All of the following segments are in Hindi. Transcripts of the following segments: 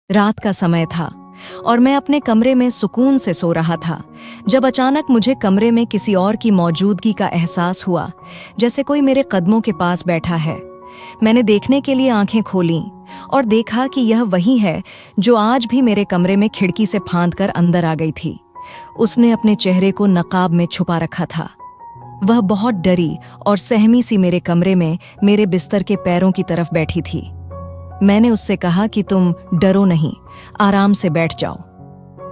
रात का समय था और मैं अपने कमरे में सुकून से सो रहा था जब अचानक मुझे कमरे में किसी और की मौजूदगी का एहसास हुआ, जैसे कोई मेरे कदमों के पास बैठा है। मैंने देखने के लिए आंखें खोलीं और देखा कि यह वही है जो आज भी मेरे कमरे में खिड़की से फांदकर अंदर आ गई थी। उसने अपने चेहरे को नकाब में छुपा रखा था। वह बहुत डरी और सहमी सी मेरे कमरे में मेरे बिस्तर के पैरों की तरफ बैठी थी। मैंने उससे कहा कि तुम डरो नहीं, आराम से बैठ जाओ।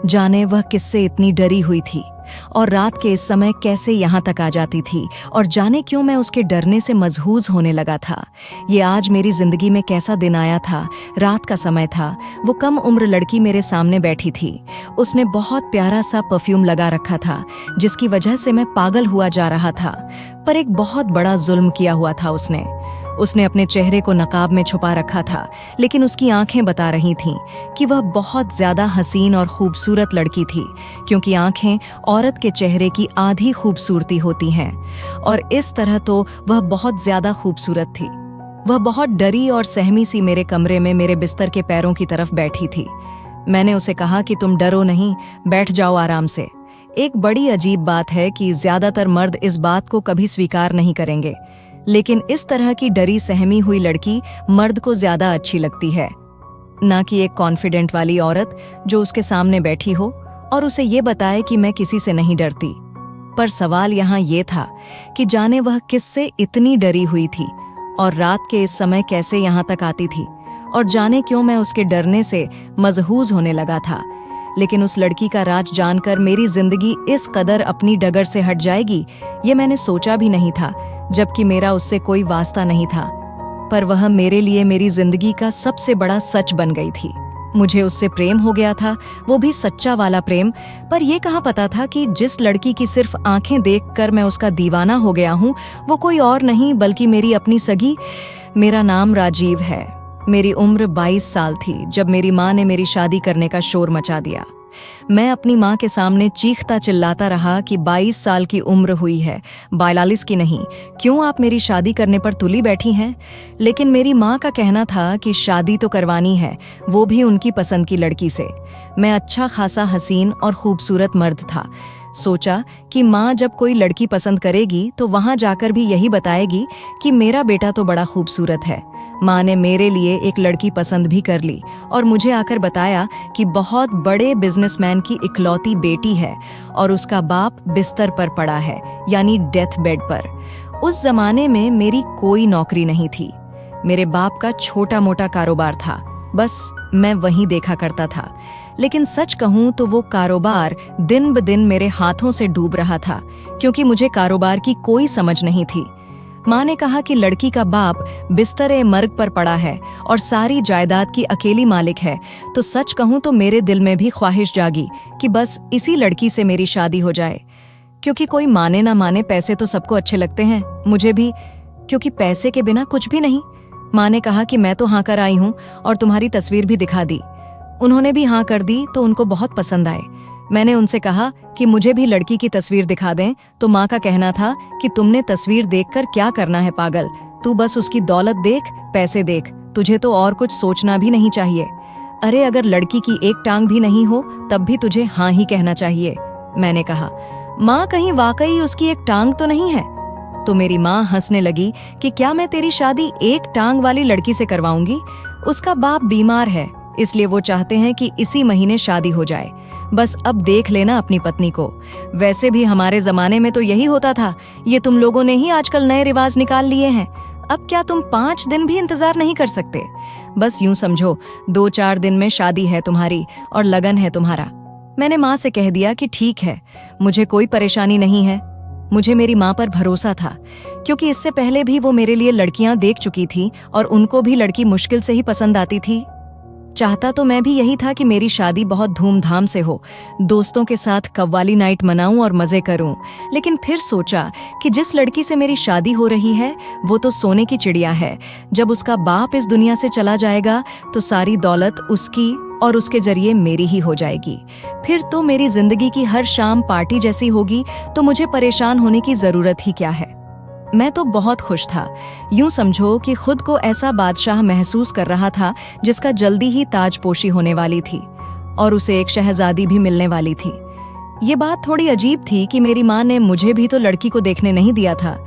जाने वह किससे इतनी डरी हुई थी और रात के इस समय कैसे यहाँ तक आ जाती थी, और जाने क्यों मैं उसके डरने से मजहूज होने लगा था। ये आज मेरी जिंदगी में कैसा दिन आया था। रात का समय था। वो कम उम्र लड़की मेरे सामने बैठी थी। उसने बहुत प्यारा सा परफ्यूम लगा रखा था, जिसकी वजह से मैं पागल हुआ जा रहा था। पर एक बहुत बड़ा जुल्म किया हुआ था उसने अपने चेहरे को नकाब में छुपा रखा था, लेकिन उसकी आंखें बता रही थीं कि वह बहुत ज्यादा हसीन और खूबसूरत लड़की थी, क्योंकि आंखें औरत के चेहरे की आधी खूबसूरती होती हैं। और इस तरह तो वह बहुत ज्यादा खूबसूरत थी। वह बहुत डरी और सहमी सी मेरे कमरे में मेरे बिस्तर के पैरों की तरफ बैठी थी। मैंने उसे कहा कि तुम डरो नहीं, बैठ जाओ आराम से। एक बड़ी अजीब बात है कि ज्यादातर मर्द इस बात को कभी स्वीकार नहीं करेंगे, लेकिन इस तरह की डरी सहमी हुई लड़की मर्द को ज्यादा अच्छी लगती है, ना कि एक कॉन्फिडेंट वाली औरत जो उसके सामने बैठी हो और उसे ये बताए कि मैं किसी से नहीं डरती। पर सवाल यहाँ ये था कि जाने वह किससे इतनी डरी हुई थी और रात के इस समय कैसे यहाँ तक आती थी, और जाने क्यों मैं उसके डरने से मजहूज होने लगा था। लेकिन उस लड़की का राज जानकर मेरी जिंदगी इस कदर अपनी डगर से हट जाएगी, ये मैंने सोचा भी नहीं था, जबकि मेरा उससे कोई वास्ता नहीं था। पर वह मेरे लिए मेरी जिंदगी का सबसे बड़ा सच बन गई थी। मुझे उससे प्रेम हो गया था, वो भी सच्चा वाला प्रेम। पर यह कहाँ पता था कि जिस लड़की की सिर्फ आंखें देखकर मैं उसका दीवाना हो गया हूँ, वो कोई और नहीं बल्कि मेरी अपनी सगी। मेरा नाम राजीव है। मेरी उम्र 22 साल थी जब मेरी माँ ने मेरी शादी करने का शोर मचा दिया। मैं अपनी माँ के सामने चीखता चिल्लाता रहा कि 22 साल की उम्र हुई है, 42 की नहीं। क्यों आप मेरी शादी करने पर तुली बैठी हैं? लेकिन मेरी माँ का कहना था कि शादी तो करवानी है, वो भी उनकी पसंद की लड़की से। मैं अच्छा खासा हसीन और खूबसूरत मर्द था। सोचा कि माँ जब कोई लड़की पसंद करेगी तो वहाँ जाकर भी यही बताएगी कि मेरा बेटा तो बड़ा खूबसूरत है। माँ ने मेरे लिए एक लड़की पसंद भी कर ली और मुझे आकर बताया कि बहुत बड़े बिजनेसमैन की इकलौती बेटी है और उसका बाप बिस्तर पर पड़ा है, यानी डेथ बेड पर। उस जमाने में मेरी कोई नौकरी नहीं थी। मेरे बाप का छोटा मोटा कारोबार था, बस मैं वहीं देखा करता था। लेकिन सच कहूं तो वो कारोबार दिन ब दिन मेरे हाथों से डूब रहा था, क्योंकि मुझे कारोबार की कोई समझ नहीं थी। माँ ने कहा कि लड़की का बाप बिस्तरे मर्ग पर पड़ा है और सारी जायदाद की अकेली मालिक है। तो सच कहूं तो मेरे दिल में भी ख्वाहिश जागी कि बस इसी लड़की से मेरी शादी हो जाए। क्योंकि कोई माने ना माने, पैसे तो सबको अच्छे लगते हैं, मुझे भी, क्योंकि पैसे के बिना कुछ भी नहीं। माँ ने कहा कि मैं तो हाँ कर आई हूँ और तुम्हारी तस्वीर भी दिखा दी। उन्होंने भी हाँ कर दी तो उनको बहुत पसंद आए। मैंने उनसे कहा कि मुझे भी लड़की की तस्वीर दिखा दें, तो माँ का कहना था कि तुमने तस्वीर देखकर क्या करना है पागल, तू बस उसकी दौलत देख, पैसे देख, तुझे तो और कुछ सोचना भी नहीं चाहिए। अरे अगर लड़की की एक टांग भी नहीं हो तब भी तुझे हाँ ही कहना चाहिए। मैंने कहा, माँ कहीं वाकई उसकी एक टांग तो नहीं है? तो मेरी माँ हंसने लगी कि क्या मैं तेरी शादी एक टांग वाली लड़की से करवाऊंगी? उसका बाप बीमार है, इसलिए वो चाहते हैं कि इसी महीने शादी हो जाए। बस अब देख लेना अपनी पत्नी को। वैसे भी हमारे जमाने में तो यही होता था, ये तुम लोगों ने ही आजकल नए रिवाज निकाल लिए हैं। अब क्या तुम 5 दिन भी इंतजार नहीं कर सकते? बस यूं समझो 2-4 दिन में शादी है तुम्हारी और लगन है तुम्हारा। मैंने माँ से कह दिया कि ठीक है, मुझे कोई परेशानी नहीं है। मुझे मेरी माँ पर भरोसा था, क्योंकि इससे पहले भी वो मेरे लिए लड़कियां देख चुकी थी और उनको भी लड़की मुश्किल से ही पसंद आती थी। चाहता तो मैं भी यही था कि मेरी शादी बहुत धूमधाम से हो, दोस्तों के साथ कव्वाली नाइट मनाऊं और मजे करूं। लेकिन फिर सोचा कि जिस लड़की से मेरी शादी हो रही है वो तो सोने की चिड़िया है। जब उसका बाप इस दुनिया से चला जाएगा तो सारी दौलत उसकी और उसके जरिए मेरी ही हो जाएगी। फिर तो मेरी जिंदगी की हर शाम पार्टी जैसी होगी, तो मुझे परेशान होने की जरूरत ही क्या है। मैं तो बहुत खुश था। यूं समझो कि खुद को ऐसा बादशाह महसूस कर रहा था जिसका जल्दी ही ताजपोशी होने वाली थी और उसे एक शहजादी भी मिलने वाली थी। ये बात थोड़ी अजीब थी कि मेरी माँ ने मुझे भी तो लड़की को देखने नहीं दिया था,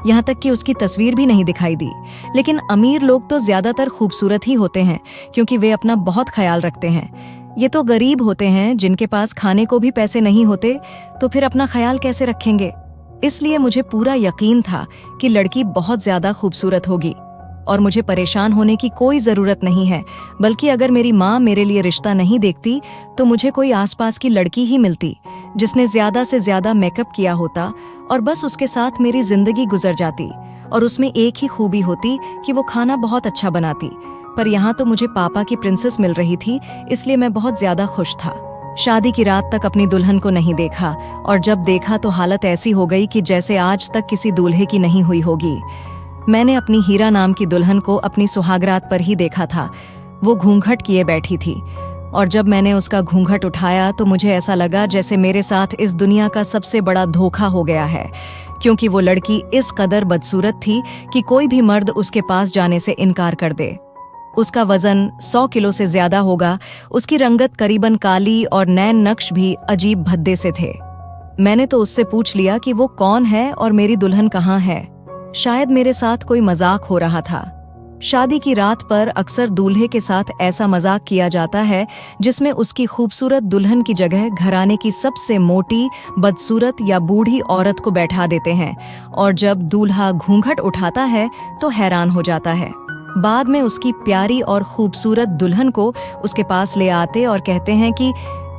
यहाँ तक कि उसकी तस्वीर भी नहीं दिखाई दी। लेकिन अमीर लोग तो ज्यादातर खूबसूरत ही होते हैं क्योंकि वे अपना बहुत ख्याल रखते हैं। ये तो गरीब होते हैं जिनके पास खाने को भी पैसे नहीं होते, तो फिर अपना ख्याल कैसे रखेंगे। इसलिए मुझे पूरा यकीन था कि लड़की बहुत ज्यादा खूबसूरत होगी और मुझे परेशान होने की कोई ज़रूरत नहीं है, बल्कि अगर मेरी माँ मेरे लिए रिश्ता नहीं देखती तो मुझे कोई आसपास की लड़की ही मिलती जिसने ज़्यादा से ज़्यादा मेकअप किया होता और बस उसके साथ मेरी ज़िंदगी गुजर जाती। और उसमें एक ही खूबी होती कि वो खाना बहुत अच्छा बनाती। पर यहाँ तो मुझे पापा की प्रिंसेस मिल रही थी, इसलिए मैं बहुत ज़्यादा खुश था। शादी की रात तक अपनी दुल्हन को नहीं देखा और जब देखा तो हालत ऐसी हो गई कि जैसे आज तक किसी दूल्हे की नहीं हुई होगी। मैंने अपनी हीरा नाम की दुल्हन को अपनी सुहागरात पर ही देखा था। वो घूंघट किए बैठी थी और जब मैंने उसका घूंघट उठाया तो मुझे ऐसा लगा जैसे मेरे साथ इस दुनिया का सबसे बड़ा धोखा हो गया है, क्योंकि वो लड़की इस कदर बदसूरत थी कि कोई भी मर्द उसके पास जाने से इनकार कर दे। उसका वजन 100 किलो से ज्यादा होगा, उसकी रंगत करीबन काली और नैन नक्श भी अजीब भद्दे से थे। मैंने तो उससे पूछ लिया कि वो कौन है और मेरी दुल्हन कहाँ है। शायद मेरे साथ कोई मजाक हो रहा था। शादी की रात पर अक्सर दूल्हे के साथ ऐसा मजाक किया जाता है जिसमें उसकी खूबसूरत दुल्हन की जगह घराने की सबसे मोटी, बदसूरत या बूढ़ी औरत को बैठा देते हैं और जब दूल्हा घूंघट उठाता है तो हैरान हो जाता है। बाद में उसकी प्यारी और खूबसूरत दुल्हन को उसके पास ले आते और कहते हैं कि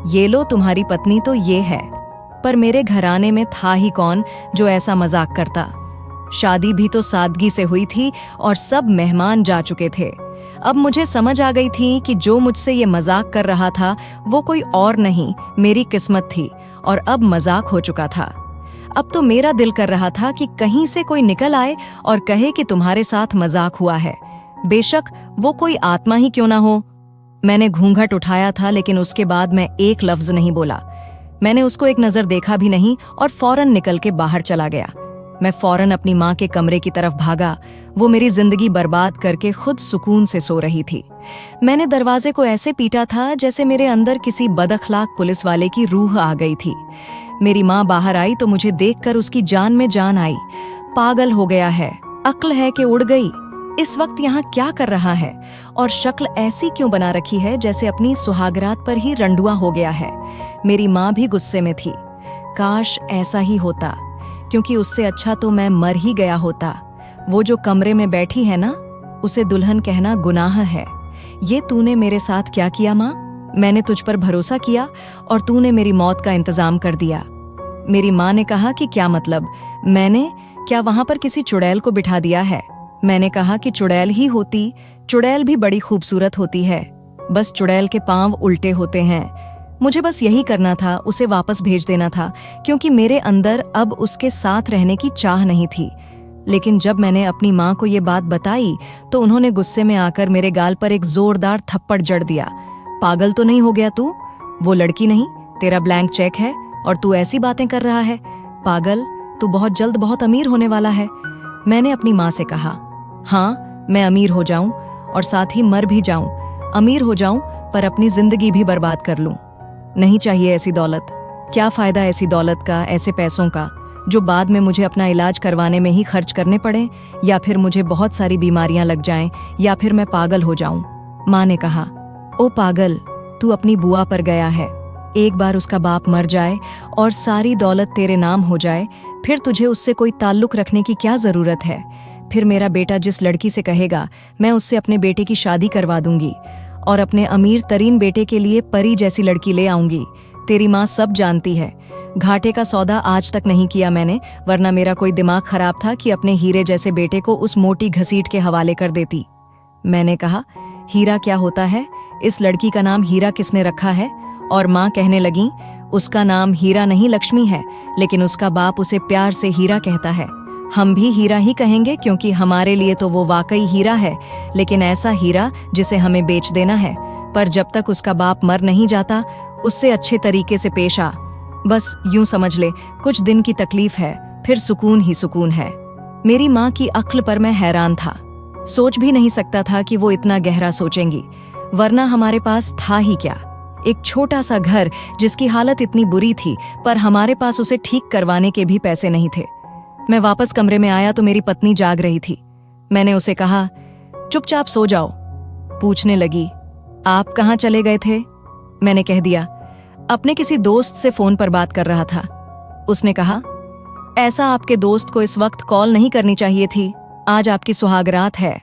ये लो तुम्हारी पत्नी तो ये है। पर मेरे घराने में था ही कौन जो ऐसा मजाक करता। शादी भी तो सादगी से हुई थी और सब मेहमान जा चुके थे। अब मुझे समझ आ गई थी कि जो मुझसे ये मजाक कर रहा था वो कोई और नहीं, मेरी किस्मत थी और अब मजाक हो चुका था। अब तो मेरा दिल कर रहा था कि कहीं से कोई निकल आए और कहे कि तुम्हारे साथ मजाक हुआ है, बेशक वो कोई आत्मा ही क्यों ना हो। मैंने घूंघट उठाया था लेकिन उसके बाद मैं एक लफ्ज नहीं बोला। मैंने उसको एक नजर देखा भी नहीं और फौरन निकल के बाहर चला गया। मैं फौरन अपनी माँ के कमरे की तरफ भागा। वो मेरी जिंदगी बर्बाद करके खुद सुकून से सो रही थी। मैंने दरवाजे को ऐसे पीटा था जैसे मेरे अंदर किसी बदअखलाक पुलिस वाले की रूह आ गई थी। मेरी माँ बाहर आई तो मुझे देखकर उसकी जान में जान आई। पागल हो गया है, अक्ल है कि उड़ गई, इस वक्त यहाँ क्या कर रहा है और शक्ल ऐसी क्यों बना रखी है जैसे अपनी सुहागरात पर ही रंडुआ हो गया है। मेरी माँ भी गुस्से में थी। काश ऐसा ही होता, क्योंकि उससे अच्छा तो मैं मर ही गया होता। वो जो कमरे में बैठी है ना, उसे दुल्हन कहना गुनाह है। ये तूने मेरे साथ क्या किया माँ? मैंने तुझ पर भरोसा किया और तूने मेरी मौत का इंतजाम कर दिया। मेरी माँ ने कहा कि क्या मतलब? मैंने क्या वहां पर किसी चुड़ैल को बिठा दिया है? मैंने कहा कि चुड़ैल ही होती, चुड़ैल भी बड़ी खूबसूरत होती है, बस चुड़ैल के पांव उल्टे होते हैं। मुझे बस यही करना था, उसे वापस भेज देना था, क्योंकि मेरे अंदर अब उसके साथ रहने की चाह नहीं थी। लेकिन जब मैंने अपनी माँ को ये बात बताई तो उन्होंने गुस्से में आकर मेरे गाल पर एक जोरदार थप्पड़ जड़ दिया। पागल तो नहीं हो गया तू? वो लड़की नहीं, तेरा ब्लैंक चेक है और तू ऐसी बातें कर रहा है। पागल, तू बहुत जल्द बहुत अमीर होने वाला है। मैंने अपनी माँ से कहा, हाँ मैं अमीर हो जाऊं और साथ ही मर भी जाऊं, अमीर हो जाऊं पर अपनी जिंदगी भी बर्बाद कर लूं। नहीं चाहिए ऐसी दौलत। क्या फायदा ऐसी दौलत का, ऐसे पैसों का जो बाद में मुझे अपना इलाज करवाने में ही खर्च करने पड़े, या फिर मुझे बहुत सारी बीमारियां लग जाएं, या फिर मैं पागल हो जाऊं। माँ ने कहा, ओ पागल, तू अपनी बुआ पर गया है। एक बार उसका बाप मर जाए और सारी दौलत तेरे नाम हो जाए, फिर तुझे उससे कोई ताल्लुक रखने की क्या जरूरत है? फिर मेरा बेटा जिस लड़की से कहेगा मैं उससे अपने बेटे की शादी करवा दूंगी और अपने अमीर तरीन बेटे के लिए परी जैसी लड़की ले आऊंगी। तेरी माँ सब जानती है। घाटे का सौदा आज तक नहीं किया मैंने, वरना मेरा कोई दिमाग खराब था कि अपने हीरे जैसे बेटे को उस मोटी घसीट के हवाले कर देती। मैंने कहा, हीरा क्या होता है? इस लड़की का नाम हीरा किसने रखा है? और माँ कहने लगी, उसका नाम हीरा नहीं लक्ष्मी है, लेकिन उसका बाप उसे प्यार से हीरा कहता है। हम भी हीरा ही कहेंगे क्योंकि हमारे लिए तो वो वाकई हीरा है, लेकिन ऐसा हीरा जिसे हमें बेच देना है। पर जब तक उसका बाप मर नहीं जाता, उससे अच्छे तरीके से पेश आ। बस यूं समझ ले, कुछ दिन की तकलीफ है, फिर सुकून ही सुकून है। मेरी माँ की अक्ल पर मैं हैरान था। सोच भी नहीं सकता था कि वो इतना गहरा सोचेंगी, वरना हमारे पास था ही क्या। एक छोटा सा घर जिसकी हालत इतनी बुरी थी, पर हमारे पास उसे ठीक करवाने के भी पैसे नहीं थे। मैं वापस कमरे में आया तो मेरी पत्नी जाग रही थी। मैंने उसे कहा, चुपचाप सो जाओ। पूछने लगी, आप कहाँ चले गए थे? मैंने कह दिया, अपने किसी दोस्त से फोन पर बात कर रहा था। उसने कहा, ऐसा आपके दोस्त को इस वक्त कॉल नहीं करनी चाहिए थी, आज आपकी सुहागरात है।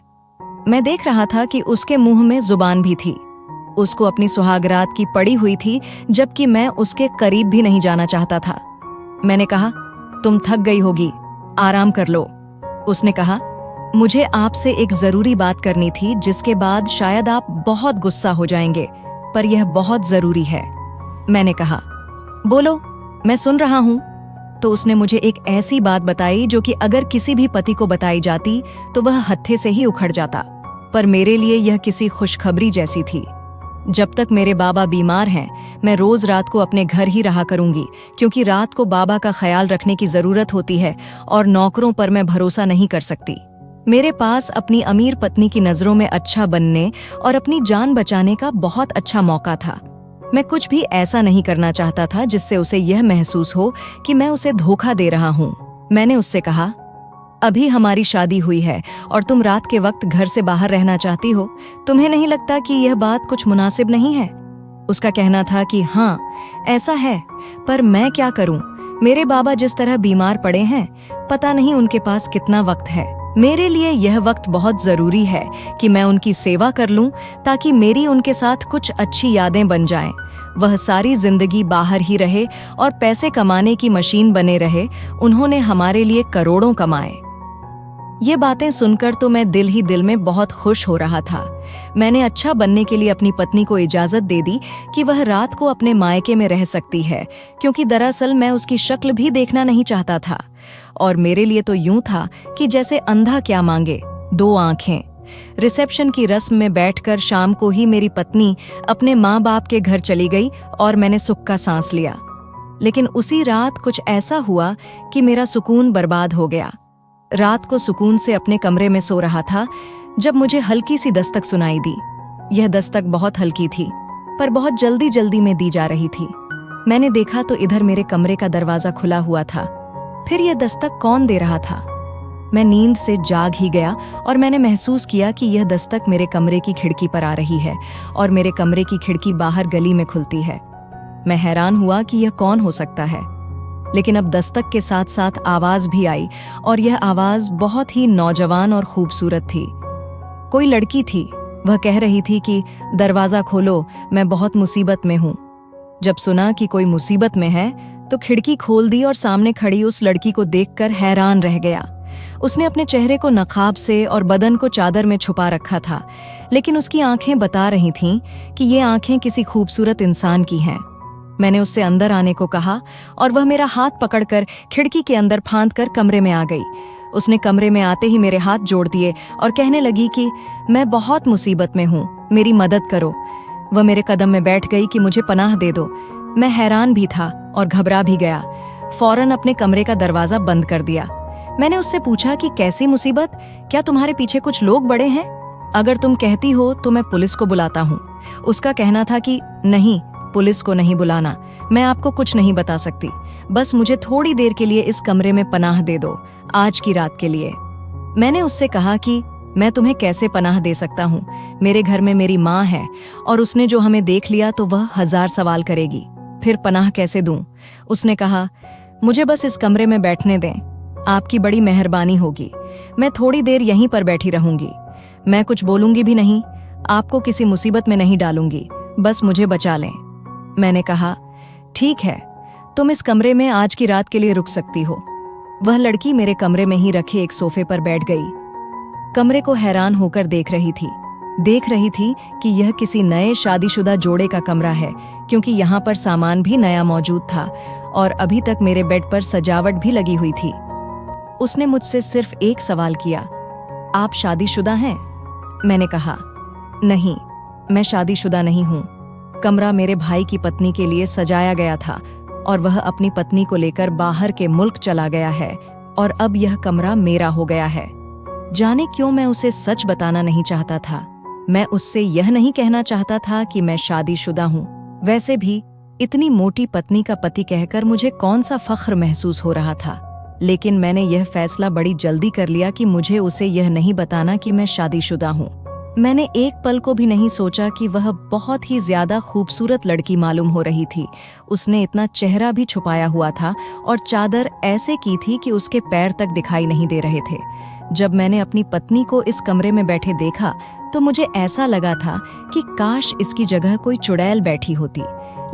मैं देख रहा था कि उसके मुंह में जुबान भी थी। उसको अपनी सुहागरात की पड़ी हुई थी, जबकि मैं उसके करीब भी नहीं जाना चाहता था। मैंने कहा, तुम थक गई होगी, आराम कर लो। उसने कहा, मुझे आपसे एक जरूरी बात करनी थी, जिसके बाद शायद आप बहुत गुस्सा हो जाएंगे, पर यह बहुत जरूरी है। मैंने कहा, बोलो, मैं सुन रहा हूं। तो उसने मुझे एक ऐसी बात बताई जो कि अगर किसी भी पति को बताई जाती तो वह हत्थे से ही उखड़ जाता, पर मेरे लिए यह किसी खुशखबरी जैसी थी। जब तक मेरे बाबा बीमार हैं, मैं रोज रात को अपने घर ही रहा करूंगी, क्योंकि रात को बाबा का ख्याल रखने की जरूरत होती है और नौकरों पर मैं भरोसा नहीं कर सकती। मेरे पास अपनी अमीर पत्नी की नजरों में अच्छा बनने और अपनी जान बचाने का बहुत अच्छा मौका था। मैं कुछ भी ऐसा नहीं करना चाहता था जिससे उसे यह महसूस हो कि मैं उसे धोखा दे रहा हूं। मैंने उससे कहा, अभी हमारी शादी हुई है और तुम रात के वक्त घर से बाहर रहना चाहती हो, तुम्हें नहीं लगता कि यह बात कुछ मुनासिब नहीं है? उसका कहना था कि हाँ, ऐसा है, पर मैं क्या करूं? मेरे बाबा जिस तरह बीमार पड़े हैं, पता नहीं उनके पास कितना वक्त है। मेरे लिए यह वक्त बहुत जरूरी है कि मैं उनकी सेवा कर लूं, ताकि मेरी उनके साथ कुछ अच्छी यादें बन जाएं। वह सारी जिंदगी बाहर ही रहे और पैसे कमाने की मशीन बने रहे। उन्होंने हमारे लिए करोड़ों कमाए। ये बातें सुनकर तो मैं दिल ही दिल में बहुत खुश हो रहा था। मैंने अच्छा बनने के लिए अपनी पत्नी को इजाजत दे दी कि वह रात को अपने मायके में रह सकती है, क्योंकि दरअसल मैं उसकी शक्ल भी देखना नहीं चाहता था। और मेरे लिए तो यूं था कि जैसे अंधा क्या मांगे, दो आंखें। रिसेप्शन की रस्म में बैठकर शाम को ही मेरी पत्नी अपने माँ बाप के घर चली गई और मैंने सुख का सांस लिया। लेकिन उसी रात कुछ ऐसा हुआ कि मेरा सुकून बर्बाद हो गया। रात को सुकून से अपने कमरे में सो रहा था जब मुझे हल्की सी दस्तक सुनाई दी। यह दस्तक बहुत हल्की थी, पर बहुत जल्दी जल्दी में दी जा रही थी। मैंने देखा तो इधर मेरे कमरे का दरवाजा खुला हुआ था। फिर यह दस्तक कौन दे रहा था? मैं नींद से जाग ही गया और मैंने महसूस किया कि यह दस्तक मेरे कमरे की खिड़की पर आ रही है और मेरे कमरे की खिड़की बाहर गली में खुलती है। मैं हैरान हुआ कि यह कौन हो सकता है, लेकिन अब दस्तक के साथ साथ आवाज भी आई और यह आवाज बहुत ही नौजवान और खूबसूरत थी। कोई लड़की थी। वह कह रही थी कि दरवाजा खोलो, मैं बहुत मुसीबत में हूं। जब सुना कि कोई मुसीबत में है तो खिड़की खोल दी और सामने खड़ी उस लड़की को देखकर हैरान रह गया। उसने अपने चेहरे को नकाब से और बदन को चादर में छुपा रखा था, लेकिन उसकी आंखें बता रही थीं कि ये आंखें किसी खूबसूरत इंसान की हैं। मैंने उससे अंदर आने को कहा और वह मेरा हाथ पकड़कर खिड़की के अंदर फांद कर कमरे में आ गई। उसने कमरे में आते ही मेरे हाथ जोड़ दिए और कहने लगी कि मैं बहुत मुसीबत में हूँ, मेरी मदद करो। वह मेरे कदम में बैठ गई कि मुझे पनाह दे दो। मैं हैरान भी था और घबरा भी गया। फौरन अपने कमरे का दरवाजा बंद कर दिया। मैंने उससे पूछा कि कैसी मुसीबत? क्या तुम्हारे पीछे कुछ लोग बड़े हैं? अगर तुम कहती हो तो मैं पुलिस को बुलाता हूँ। उसका कहना था कि नहीं, पुलिस को नहीं बुलाना, मैं आपको कुछ नहीं बता सकती, बस मुझे थोड़ी देर के लिए इस कमरे में पनाह दे दो, आज की रात के लिए। मैंने उससे कहा कि मैं तुम्हें कैसे पनाह दे सकता हूँ, मेरे घर में मेरी माँ है और उसने जो हमें देख लिया तो वह 1000 सवाल करेगी, फिर पनाह कैसे दूं? उसने कहा, मुझे बस इस कमरे में बैठने दें, आपकी बड़ी मेहरबानी होगी, मैं थोड़ी देर यहीं पर बैठी रहूंगी, मैं कुछ बोलूंगी भी नहीं, आपको किसी मुसीबत में नहीं डालूंगी, बस मुझे बचा लें। मैंने कहा, ठीक है, तुम इस कमरे में आज की रात के लिए रुक सकती हो। वह लड़की मेरे कमरे में ही रखे एक सोफे पर बैठ गई। कमरे को हैरान होकर देख रही थी कि यह किसी नए शादीशुदा जोड़े का कमरा है, क्योंकि यहाँ पर सामान भी नया मौजूद था और अभी तक मेरे बेड पर सजावट भी लगी हुई थी। उसने मुझसे सिर्फ एक सवाल किया, आप शादीशुदा हैं? मैंने कहा, नहीं, मैं शादीशुदा नहीं हूँ। कमरा मेरे भाई की पत्नी के लिए सजाया गया था और वह अपनी पत्नी को लेकर बाहर के मुल्क चला गया है और अब यह कमरा मेरा हो गया है। जाने क्यों मैं उसे सच बताना नहीं चाहता था। मैं उससे यह नहीं कहना चाहता था कि मैं शादीशुदा हूँ। वैसे भी इतनी मोटी पत्नी का पति कहकर मुझे कौन सा फख्र महसूस हो रहा था। लेकिन मैंने यह फैसला बड़ी जल्दी कर लिया कि मुझे उसे यह नहीं बताना कि मैं शादीशुदा हूँ। मैंने एक पल को भी नहीं सोचा कि वह बहुत ही ज्यादा खूबसूरत लड़की मालूम हो रही थी। उसने इतना चेहरा भी छुपाया हुआ था और चादर ऐसे की थी कि उसके पैर तक दिखाई नहीं दे रहे थे। जब मैंने अपनी पत्नी को इस कमरे में बैठे देखा तो मुझे ऐसा लगा था कि काश इसकी जगह कोई चुड़ैल बैठी होती।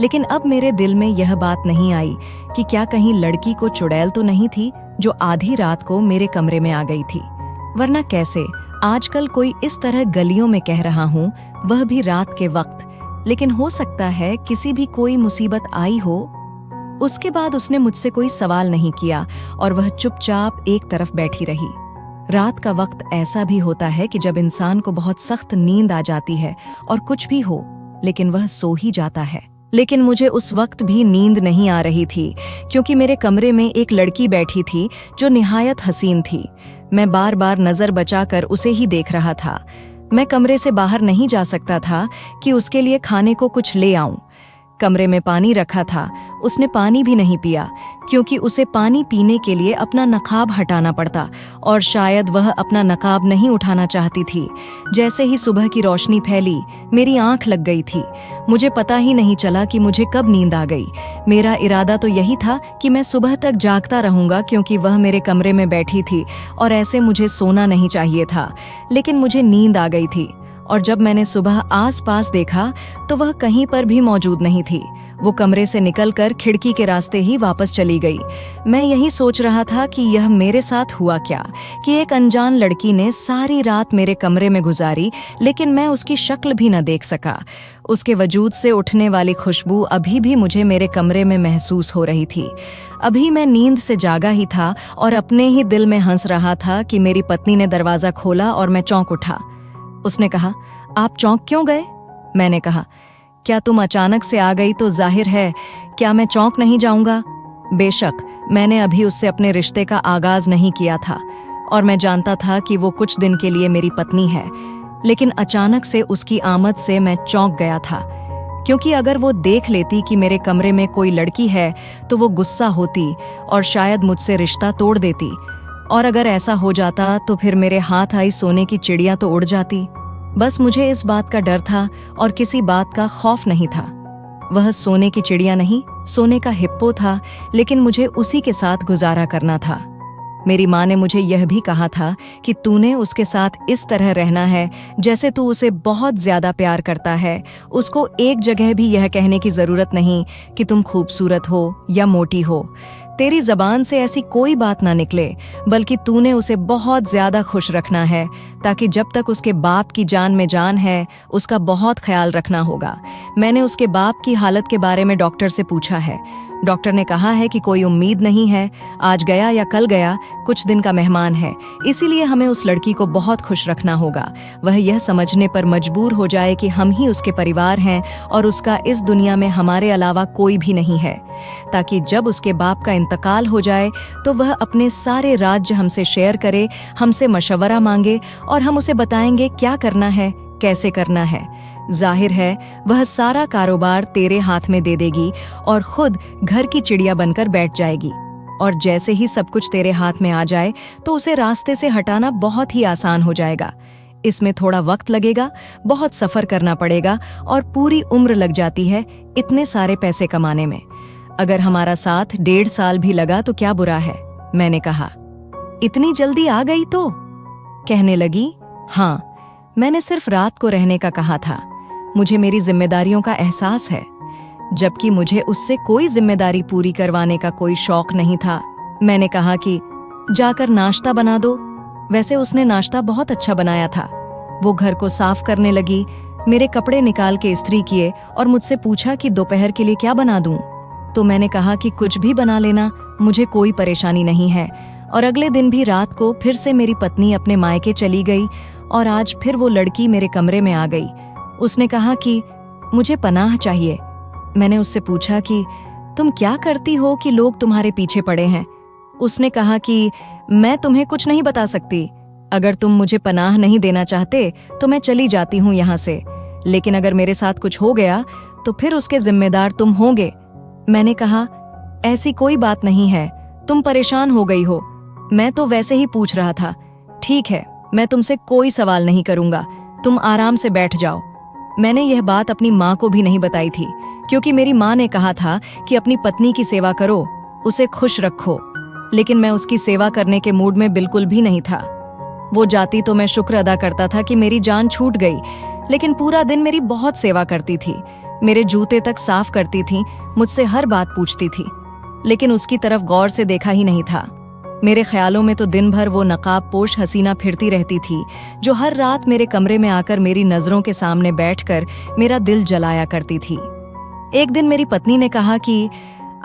लेकिन अब मेरे दिल में यह बात नहीं आई कि क्या कहीं लड़की को चुड़ैल तो नहीं थी जो आधी रात को मेरे कमरे में आ गई थी। वरना कैसे आजकल कोई इस तरह गलियों में कह रहा हूँ, वह भी रात के वक्त। लेकिन हो सकता है किसी भी कोई मुसीबत आई हो। उसके बाद उसने मुझसे कोई सवाल नहीं किया और वह चुपचाप एक तरफ बैठी रही। रात का वक्त ऐसा भी होता है कि जब इंसान को बहुत सख्त नींद आ जाती है और कुछ भी हो लेकिन वह सो ही जाता है। लेकिन मुझे उस वक्त भी नींद नहीं आ रही थी, क्योंकि मेरे कमरे में एक लड़की बैठी थी जो निहायत हसीन थी। मैं बार बार नजर बचाकर उसे ही देख रहा था। मैं कमरे से बाहर नहीं जा सकता था कि उसके लिए खाने को कुछ ले आऊं। कमरे में पानी रखा था, उसने पानी भी नहीं पिया, क्योंकि उसे पानी पीने के लिए अपना नकाब हटाना पड़ता और शायद वह अपना नकाब नहीं उठाना चाहती थी। जैसे ही सुबह की रोशनी फैली, मेरी आंख लग गई थी। मुझे पता ही नहीं चला कि मुझे कब नींद आ गई। मेरा इरादा तो यही था कि मैं सुबह तक जागता रहूंगा, क्योंकि वह मेरे कमरे में बैठी थी और ऐसे मुझे सोना नहीं चाहिए था। लेकिन मुझे नींद आ गई थी और जब मैंने सुबह आसपास देखा तो वह कहीं पर भी मौजूद नहीं थी। वो कमरे से निकलकर खिड़की के रास्ते ही वापस चली गई। मैं यही सोच रहा था कि यह मेरे साथ हुआ क्या, कि एक अनजान लड़की ने सारी रात मेरे कमरे में गुजारी, लेकिन मैं उसकी शक्ल भी न देख सका। उसके वजूद से उठने वाली खुशबू अभी भी मुझे मेरे कमरे में महसूस हो रही थी। अभी मैं नींद से जागा ही था और अपने ही दिल में हंस रहा था कि मेरी पत्नी ने दरवाज़ा खोला और मैं चौंक उठा। उसने कहा, आप चौंक क्यों गए? मैंने कहा, क्या तुम अचानक से आ गई तो जाहिर है क्या मैं चौंक नहीं जाऊंगा? बेशक मैंने अभी उससे अपने रिश्ते का आगाज नहीं किया था और मैं जानता था कि वो कुछ दिन के लिए मेरी पत्नी है। लेकिन अचानक से उसकी आमद से मैं चौंक गया था, क्योंकि अगर वो देख लेती कि मेरे कमरे में कोई लड़की है तो वो गुस्सा होती और शायद मुझसे रिश्ता तोड़ देती। और अगर ऐसा हो जाता तो फिर मेरे हाथ आई सोने की चिड़िया तो उड़ जाती। बस मुझे इस बात का डर था और किसी बात का खौफ नहीं था। वह सोने की चिड़िया नहीं, सोने का हिप्पो था, लेकिन मुझे उसी के साथ गुजारा करना था। मेरी माँ ने मुझे यह भी कहा था कि तूने उसके साथ इस तरह रहना है जैसे तू उसे बहुत ज्यादा प्यार करता है। उसको एक जगह भी यह कहने की जरूरत नहीं कि तुम खूबसूरत हो या मोटी हो। तेरी जबान से ऐसी कोई बात ना निकले, बल्कि तूने उसे बहुत ज्यादा खुश रखना है, ताकि जब तक उसके बाप की जान में जान है उसका बहुत ख्याल रखना होगा। मैंने उसके बाप की हालत के बारे में डॉक्टर से पूछा है। डॉक्टर ने कहा है कि कोई उम्मीद नहीं है, आज गया या कल गया, कुछ दिन का मेहमान है, इसीलिए हमें उस लड़की को बहुत खुश रखना होगा। वह यह समझने पर मजबूर हो जाए कि हम ही उसके परिवार हैं और उसका इस दुनिया में हमारे अलावा कोई भी नहीं है, ताकि जब उसके बाप का इंतकाल हो जाए तो वह अपने सारे राज्य हमसे शेयर करे, हमसे मशवरा मांगे और हम उसे बताएंगे क्या करना है, कैसे करना है। जाहिर है वह सारा कारोबार तेरे हाथ में दे देगी और खुद घर की चिड़िया बनकर बैठ जाएगी। और जैसे ही सब कुछ तेरे हाथ में आ जाए तो उसे रास्ते से हटाना बहुत ही आसान हो जाएगा। इसमें थोड़ा वक्त लगेगा, बहुत सफर करना पड़ेगा और पूरी उम्र लग जाती है इतने सारे पैसे कमाने में। अगर हमारा साथ 1.5 साल भी लगा तो क्या बुरा है, मैंने कहा। इतनी जल्दी आ गई तो? कहने लगी, हाँ, मैंने सिर्फ रात को रहने का कहा था। मुझे मेरी जिम्मेदारियों का एहसास है, जबकि मुझे उससे कोई जिम्मेदारी पूरी करवाने का कोई शौक नहीं था। मैंने कहा कि जाकर नाश्ता बना दो। वैसे उसने नाश्ता बहुत अच्छा बनाया था। वो घर को साफ करने लगी, मेरे कपड़े निकाल के इस्त्री किए और मुझसे पूछा कि दोपहर के लिए क्या बना दूं। तो मैंने कहा कि कुछ भी बना लेना, मुझे कोई परेशानी नहीं है। और अगले दिन भी रात को फिर से मेरी पत्नी अपने मायके चली गई और आज फिर वो लड़की मेरे कमरे में आ गई। उसने कहा कि मुझे पनाह चाहिए। मैंने उससे पूछा कि तुम क्या करती हो कि लोग तुम्हारे पीछे पड़े हैं? उसने कहा कि मैं तुम्हें कुछ नहीं बता सकती। अगर तुम मुझे पनाह नहीं देना चाहते तो मैं चली जाती हूँ यहाँ से, लेकिन अगर मेरे साथ कुछ हो गया तो फिर उसके जिम्मेदार तुम होगे। मैंने कहा, ऐसी कोई बात नहीं है, तुम परेशान हो गई हो, मैं तो वैसे ही पूछ रहा था। ठीक है, मैं तुमसे कोई सवाल नहीं करूंगा, तुम आराम से बैठ जाओ। मैंने यह बात अपनी माँ को भी नहीं बताई थी, क्योंकि मेरी माँ ने कहा था कि अपनी पत्नी की सेवा करो, उसे खुश रखो, लेकिन मैं उसकी सेवा करने के मूड में बिल्कुल भी नहीं था। वो जाती तो मैं शुक्र अदा करता था कि मेरी जान छूट गई, लेकिन पूरा दिन मेरी बहुत सेवा करती थी, मेरे जूते तक साफ करती थी, मुझसे हर बात पूछती थी, लेकिन उसकी तरफ गौर से देखा ही नहीं था। मेरे ख्यालों में तो दिन भर वो नकाब पोश हसीना फिरती रहती थी, जो हर रात मेरे कमरे में आकर मेरी नजरों के सामने बैठकर मेरा दिल जलाया करती थी। एक दिन मेरी पत्नी ने कहा कि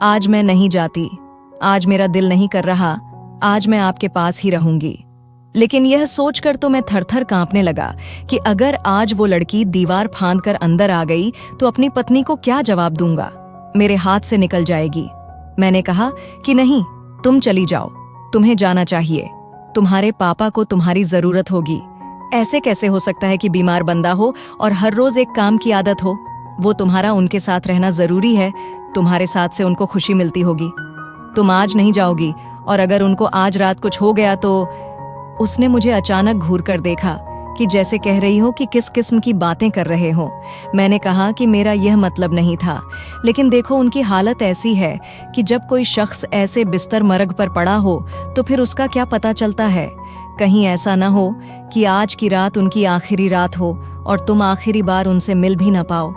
आज मैं नहीं जाती, आज मेरा दिल नहीं कर रहा, आज मैं आपके पास ही रहूंगी। लेकिन यह सोचकर तो मैं थरथर कांपने लगा कि अगर आज वो लड़की दीवार फांद कर अंदर आ गई तो अपनी पत्नी को क्या जवाब दूंगा, मेरे हाथ से निकल जाएगी। मैंने कहा कि नहीं, तुम चली जाओ, तुम्हें जाना चाहिए, तुम्हारे पापा को तुम्हारी जरूरत होगी। ऐसे कैसे हो सकता है कि बीमार बंदा हो और हर रोज एक काम की आदत हो? वो तुम्हारा उनके साथ रहना जरूरी है, तुम्हारे साथ से उनको खुशी मिलती होगी। तुम आज नहीं जाओगी, और अगर उनको आज रात कुछ हो गया तो। उसने मुझे अचानक घूर कर देखा कि जैसे कह रही हो कि किस किस्म की बातें कर रहे हो। मैंने कहा कि मेरा यह मतलब नहीं था, लेकिन देखो उनकी हालत ऐसी है कि जब कोई शख्स ऐसे बिस्तर मरग पर पड़ा हो तो फिर उसका क्या पता चलता है। कहीं ऐसा ना हो कि आज की रात उनकी आखिरी रात हो और तुम आखिरी बार उनसे मिल भी ना पाओ।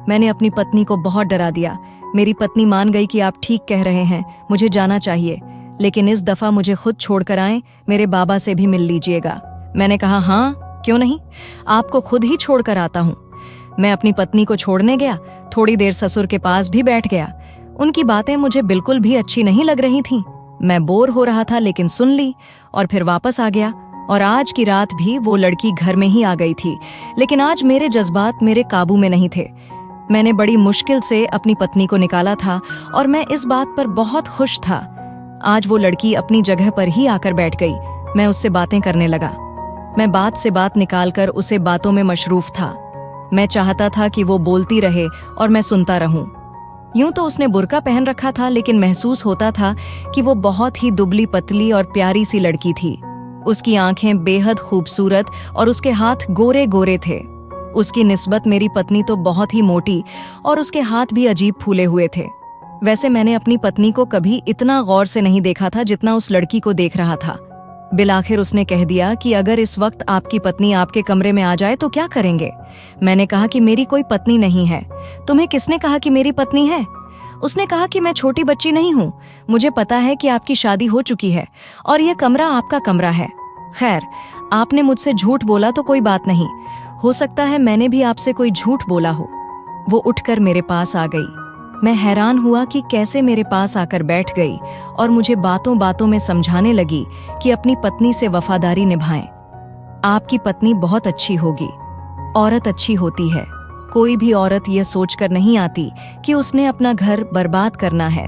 मैंने अपनी पत्नी को बहुत डरा दिया। मेरी पत्नी मान गई कि आप ठीक कह रहे हैं, मुझे जाना चाहिए, लेकिन इस दफा मुझे खुद छोड़कर आएं, मेरे बाबा से भी मिल लीजिएगा। मैंने कहा, हाँ क्यों नहीं, आपको खुद ही छोड़कर आता हूँ। मैं अपनी पत्नी को छोड़ने गया, थोड़ी देर ससुर के पास भी बैठ गया। उनकी बातें मुझे बिल्कुल भी अच्छी नहीं लग रही थीं। मैं बोर हो रहा था, लेकिन सुन ली और फिर वापस आ गया। और आज की रात भी वो लड़की घर में ही आ गई थी, लेकिन आज मेरे जज्बात मेरे काबू में नहीं थे। मैंने बड़ी मुश्किल से अपनी पत्नी को निकाला था और मैं इस बात पर बहुत खुश था। आज वो लड़की अपनी जगह पर ही आकर बैठ गई। मैं उससे बातें करने लगा। मैं बात से बात निकालकर उसे बातों में मशरूफ था। मैं चाहता था कि वो बोलती रहे और मैं सुनता रहूं। यूं तो उसने बुर्का पहन रखा था, लेकिन महसूस होता था कि वो बहुत ही दुबली पतली और प्यारी सी लड़की थी। उसकी आंखें बेहद खूबसूरत और उसके हाथ गोरे गोरे थे। उसकी निस्बत मेरी पत्नी तो बहुत ही मोटी और उसके हाथ भी अजीब फूले हुए थे। वैसे मैंने अपनी पत्नी को कभी इतना गौर से नहीं देखा था जितना उस लड़की को देख रहा था। बिलाखिर उसने कह दिया कि अगर इस वक्त आपकी पत्नी आपके कमरे में आ जाए तो क्या करेंगे? मैंने कहा कि मेरी कोई पत्नी नहीं है। तुम्हें किसने कहा कि मेरी पत्नी है? उसने कहा कि मैं छोटी बच्ची नहीं हूँ, मुझे पता है कि आपकी शादी हो चुकी है और यह कमरा आपका कमरा है। खैर, आपने मुझसे झूठ बोला तो कोई बात नहीं, हो सकता है मैंने भी आपसे कोई झूठ बोला हो। वो उठकर मेरे पास आ गई। मैं हैरान हुआ कि कैसे मेरे पास आकर बैठ गई और मुझे बातों बातों में समझाने लगी कि अपनी पत्नी से वफादारी निभाएं। आपकी पत्नी बहुत अच्छी होगी। औरत अच्छी होती है। कोई भी औरत यह सोचकर नहीं आती कि उसने अपना घर बर्बाद करना है।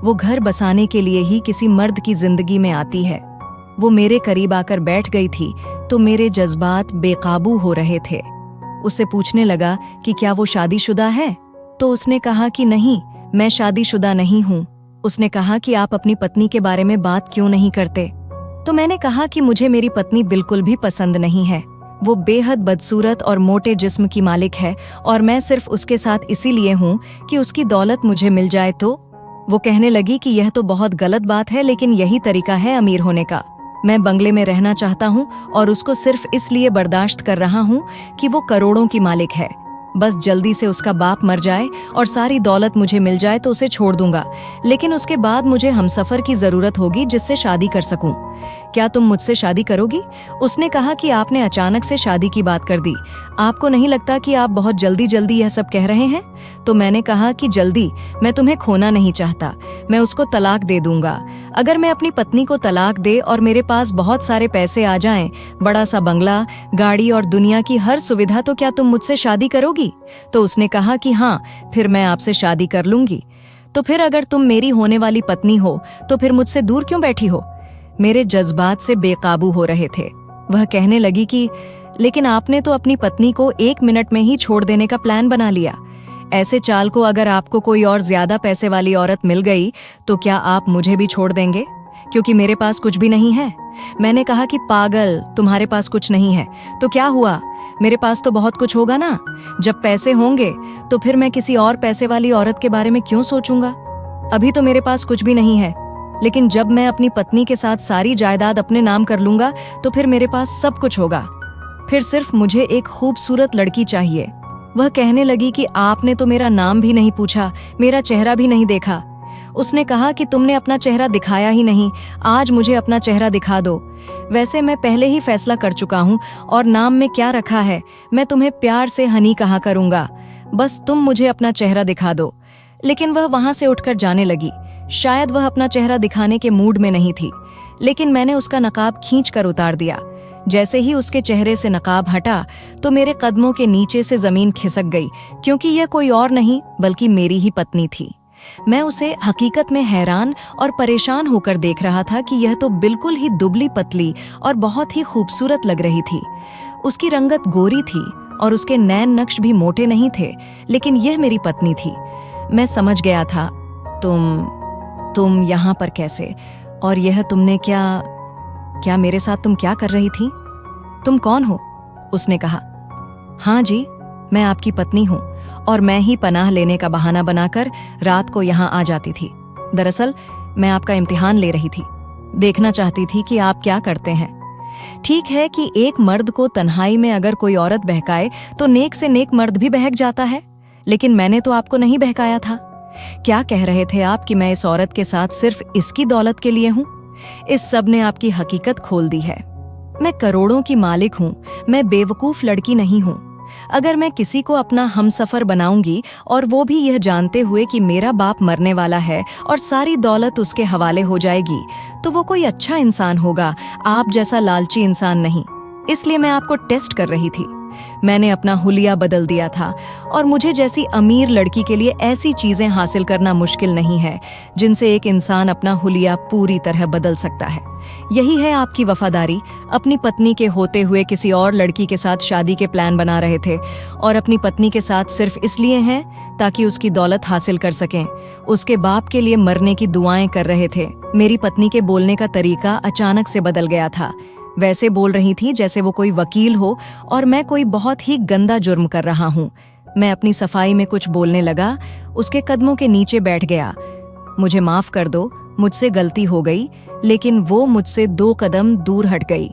वो घर बसाने के लिए ही किसी मर्द की जिंदगी में आती है। वो मेरे करीब आकर बैठ गई थी तो मेरे जज्बात बेकाबू हो रहे थे। उससे पूछने लगा कि क्या वो शादीशुदा है, तो उसने कहा कि नहीं, मैं शादीशुदा नहीं हूँ। उसने कहा कि आप अपनी पत्नी के बारे में बात क्यों नहीं करते? तो मैंने कहा कि मुझे मेरी पत्नी बिल्कुल भी पसंद नहीं है। वो बेहद बदसूरत और मोटे जिस्म की मालिक है और मैं सिर्फ उसके साथ इसीलिए हूँ कि उसकी दौलत मुझे मिल जाए। तो वो कहने लगी कि यह तो बहुत गलत बात है, लेकिन यही तरीका है अमीर होने का। मैं बंगले में रहना चाहता हूँ और उसको सिर्फ इसलिए बर्दाश्त कर रहा हूँ कि वो करोड़ों की मालिक है। बस जल्दी से उसका बाप मर जाए और सारी दौलत मुझे मिल जाए तो उसे छोड़ दूंगा, लेकिन उसके बाद मुझे हमसफर की जरूरत होगी जिससे शादी कर सकूं। क्या तुम मुझसे शादी करोगी? उसने कहा कि आपने अचानक से शादी की बात कर दी। आपको नहीं लगता कि आप बहुत जल्दी जल्दी यह सब कह रहे हैं? तो मैंने कहा कि जल्दी, मैं तुम्हें खोना नहीं चाहता, मैं उसको तलाक दे दूंगा। अगर मैं अपनी पत्नी को तलाक दे और मेरे पास बहुत सारे पैसे आ जाएं, बड़ा सा बंगला, गाड़ी और दुनिया की हर सुविधा, तो क्या तुम मुझसे शादी करोगी? तो उसने कहा कि हाँ, फिर मैं आपसे शादी कर लूंगी। तो फिर अगर तुम मेरी होने वाली पत्नी हो तो फिर मुझसे दूर क्यों बैठी हो? मेरे जज्बात से बेकाबू हो रहे थे। वह कहने लगी कि लेकिन आपने तो अपनी पत्नी को 1 मिनट में ही छोड़ देने का प्लान बना लिया। ऐसे चाल को अगर आपको कोई और ज्यादा पैसे वाली औरत मिल गई तो क्या आप मुझे भी छोड़ देंगे? क्योंकि मेरे पास कुछ भी नहीं है। मैंने कहा कि पागल, तुम्हारे पास कुछ नहीं है तो क्या हुआ? मेरे पास तो बहुत कुछ होगा ना। जब पैसे होंगे तो फिर मैं किसी और पैसे वाली औरत के बारे में क्यों सोचूंगा? अभी तो मेरे पास कुछ भी नहीं है, लेकिन जब मैं अपनी पत्नी के साथ सारी जायदाद अपने नाम कर लूंगा तो फिर मेरे पास सब कुछ होगा। फिर सिर्फ मुझे एक खूबसूरत लड़की चाहिए। वह कहने लगी कि आपने तो मेरा नाम भी नहीं पूछा, मेरा चेहरा भी नहीं देखा। उसने कहा कि तुमने अपना चेहरा दिखाया ही नहीं, आज मुझे अपना चेहरा दिखा दो। वैसे मैं पहले ही फैसला कर चुका हूँ और नाम में क्या रखा है, मैं तुम्हें प्यार से हनी कहा करूंगा। बस तुम मुझे अपना चेहरा दिखा दो। लेकिन वह वहां से उठकर जाने लगी। शायद वह अपना चेहरा दिखाने के मूड में नहीं थी, लेकिन मैंने उसका नकाब खींच कर उतार दिया। जैसे ही उसके चेहरे से नकाब हटा तो मेरे कदमों के नीचे से जमीन खिसक गई, क्योंकि यह कोई और नहीं बल्कि मेरी ही पत्नी थी। मैं उसे हकीकत में हैरान और परेशान होकर देख रहा था कि यह तो बिल्कुल ही दुबली पतली और बहुत ही खूबसूरत लग रही थी। उसकी रंगत गोरी थी और उसके नैन नक्श भी मोटे नहीं थे, लेकिन यह मेरी पत्नी थी। मैं समझ गया था। तुम यहाँ पर कैसे? और यह तुमने क्या मेरे साथ तुम क्या कर रही थी? तुम कौन हो? उसने कहा। हाँ जी, मैं आपकी पत्नी हूँ और मैं ही पनाह लेने का बहाना बनाकर रात को यहाँ आ जाती थी। दरअसल मैं आपका इम्तिहान ले रही थी, देखना चाहती थी कि आप क्या करते हैं। ठीक है कि एक मर्द को तन्हाई में अगर कोई औरत बहकाए तो नेक से नेक मर्द भी बहक जाता है, लेकिन मैंने तो आपको नहीं बहकाया था। क्या कह रहे थे आप कि मैं इस औरत के साथ सिर्फ इसकी दौलत के लिए हूँ? इस सब ने आपकी हकीकत खोल दी है। मैं करोड़ों की मालिक हूँ, मैं बेवकूफ लड़की नहीं हूँ। अगर मैं किसी को अपना हमसफर बनाऊंगी और वो भी यह जानते हुए कि मेरा बाप मरने वाला है और सारी दौलत उसके हवाले हो जाएगी, तो वो कोई अच्छा इंसान होगा, आप जैसा लालची इंसान नहीं। इसलिए मैं आपको टेस्ट कर रही थी। मैंने अपना हुलिया बदल दिया था और मुझे जैसी अमीर लड़की के लिए ऐसी चीजें हासिल करना मुश्किल नहीं है जिनसे एक इंसान अपना हुलिया पूरी तरह बदल सकता है। यही है आपकी वफादारी। अपनी पत्नी के होते हुए किसी और लड़की के साथ शादी के प्लान बना रहे थे और अपनी पत्नी के साथ सिर्फ इसलिए हैं ताकि उसकी दौलत हासिल कर सकें। उसके बाप के लिए मरने की दुआएं कर रहे थे। मेरी पत्नी के बोलने का तरीका अचानक से बदल गया था। वैसे बोल रही थी जैसे वो कोई वकील हो और मैं कोई बहुत ही गंदा जुर्म कर रहा हूँ। मैं अपनी सफाई में कुछ बोलने लगा, उसके कदमों के नीचे बैठ गया। मुझे माफ कर दो, मुझसे गलती हो गई। लेकिन वो मुझसे 2 कदम दूर हट गई।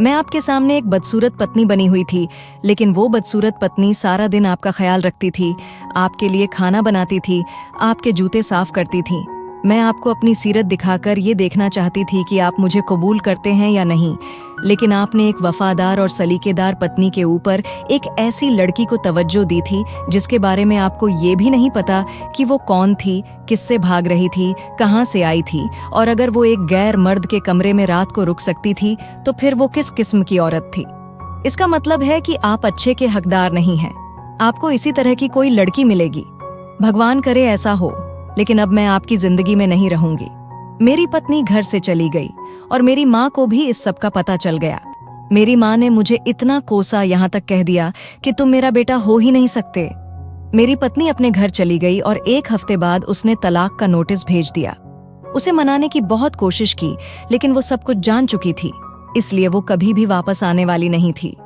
मैं आपके सामने एक बदसूरत पत्नी बनी हुई थी, लेकिन वो बदसूरत पत्नी सारा दिन आपका ख्याल रखती थी, आपके लिए खाना बनाती थी, आपके जूते साफ करती थी। मैं आपको अपनी सीरत दिखाकर ये देखना चाहती थी कि आप मुझे कबूल करते हैं या नहीं, लेकिन आपने एक वफादार और सलीकेदार पत्नी के ऊपर एक ऐसी लड़की को तवज्जो दी थी जिसके बारे में आपको ये भी नहीं पता कि वो कौन थी, किससे भाग रही थी, कहाँ से आई थी, और अगर वो एक गैर मर्द के कमरे में रात को रुक सकती थी तो फिर वो किस किस्म की औरत थी। इसका मतलब है कि आप अच्छे के हकदार नहीं हैं। आपको इसी तरह की कोई लड़की मिलेगी। भगवान करे ऐसा हो, लेकिन अब मैं आपकी जिंदगी में नहीं रहूंगी। मेरी पत्नी घर से चली गई और मेरी माँ को भी इस सब का पता चल गया। मेरी माँ ने मुझे इतना कोसा, यहाँ तक कह दिया कि तुम मेरा बेटा हो ही नहीं सकते। मेरी पत्नी अपने घर चली गई और 1 हफ्ते बाद उसने तलाक का नोटिस भेज दिया। उसे मनाने की बहुत कोशिश की, लेकिन वो सब कुछ जान चुकी थी, इसलिए वो कभी भी वापस आने वाली नहीं थी।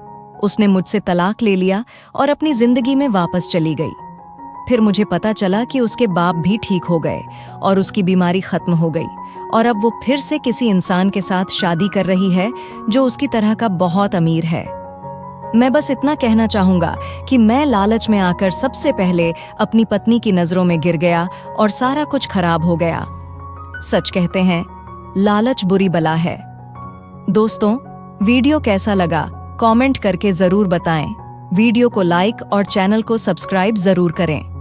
उसने मुझसे तलाक ले लिया और अपनी जिंदगी में वापस चली गई। फिर मुझे पता चला कि उसके बाप भी ठीक हो गए और उसकी बीमारी खत्म हो गई और अब वो फिर से किसी इंसान के साथ शादी कर रही है जो उसकी तरह का बहुत अमीर है। मैं बस इतना कहना चाहूंगा कि मैं लालच में आकर सबसे पहले अपनी पत्नी की नजरों में गिर गया और सारा कुछ खराब हो गया। सच कहते हैं, लालच बुरी बला है। दोस्तों, वीडियो कैसा लगा कमेंट करके जरूर बताएं। वीडियो को लाइक और चैनल को सब्सक्राइब जरूर करें।